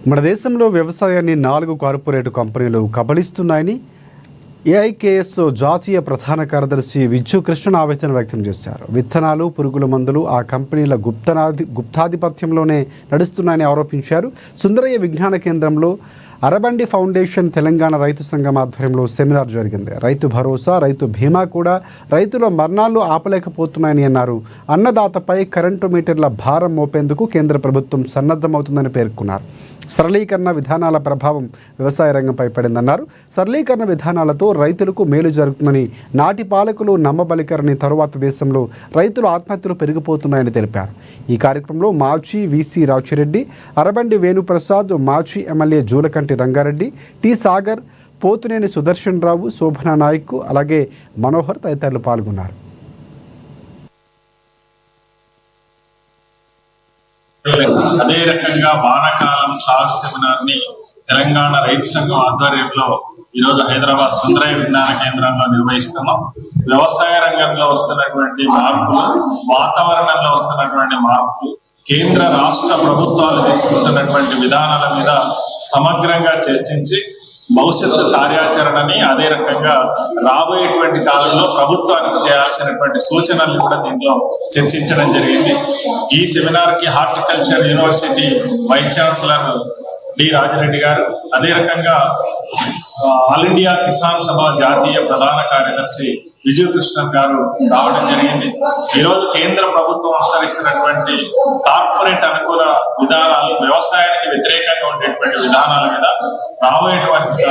మన దేశంలో వ్యవసాయాన్ని 4 కార్పొరేట్ కంపెనీలు కబళిస్తున్నాయని ఏఐకేఎస్ జాతీయ ప్రధాన కార్యదర్శి విజ్జు కృష్ణ ఆవేదన వ్యక్తం చేశారు. విత్తనాలు, పురుగుల మందులు ఆ కంపెనీల గుప్తాధిపత్యంలోనే నడుస్తున్నాయని ఆరోపించారు. సుందరయ్య విజ్ఞాన కేంద్రంలో అరబండి ఫౌండేషన్ తెలంగాణ రైతు సంఘం ఆధ్వర్యంలో సెమినార్ జరిగింది. రైతు భరోసా, రైతు బీమా కూడా రైతుల మరణాలు ఆపలేకపోతున్నాయని అన్నారు. అన్నదాతపై కరెంటు మీటర్ల భారం మోపేందుకు కేంద్ర ప్రభుత్వం సన్నద్ధమవుతుందని పేర్కొన్నారు. సరళీకరణ విధానాల ప్రభావం వ్యవసాయ రంగంపై పడిందన్నారు. సరళీకరణ విధానాలతో రైతులకు మేలు జరుగుతుందని, నాటి పాలకులు నమ్మబలికరని తరువాత దేశంలో రైతుల ఆత్మహత్యలు పెరిగిపోతున్నాయని తెలిపారు. ఈ కార్యక్రమంలో మాజీ వీసీ రాచిరెడ్డి, అరబండి వేణుప్రసాద్, మాజీ ఎమ్మెల్యే జూలకంటి రంగారెడ్డి, టి సాగర్, పోతునేని సుదర్శన్ రావు, శోభనా నాయక్, అలాగే మనోహర్ తదితరులు పాల్గొన్నారు. అదే రకంగా వానాకాలం సాగు సెమినార్ ని తెలంగాణ రైతు సంఘం ఆధ్వర్యంలో ఈరోజు హైదరాబాద్ సుందరయ్య విజ్ఞాన కేంద్రంలో నిర్వహిస్తున్నాం. వ్యవసాయ రంగంలో వస్తున్నటువంటి మార్పులు, వాతావరణంలో వస్తున్నటువంటి మార్పులు, కేంద్ర రాష్ట్ర ప్రభుత్వాలు తీసుకుంటున్నటువంటి విధానాల మీద సమగ్రంగా చర్చించి భవిష్యత్తు కార్యాచరణని, అదే రకంగా రాబోయేటువంటి కాలంలో ప్రభుత్వానికి చేయాల్సినటువంటి సూచనలు కూడా దీంట్లో చర్చించడం జరిగింది. ఈ సెమినార్ కి horticulture university vice chancellor D Rajireddy గారు, అదే రకంగా ఆల్ ఇండియా కిసాన్ సభ జాతీయ ప్రధాన కార్యదర్శి విజయ కృష్ణన్ గారు రావడం జరిగింది. ఈరోజు కేంద్ర ప్రభుత్వం అనుసరిస్తున్నటువంటి కార్పొరేట్ అనుకూల విధానాలు, వ్యవసాయానికి వ్యతిరేకంగా ఉండేటువంటి విధానాల మీద రాబోయేటువంటి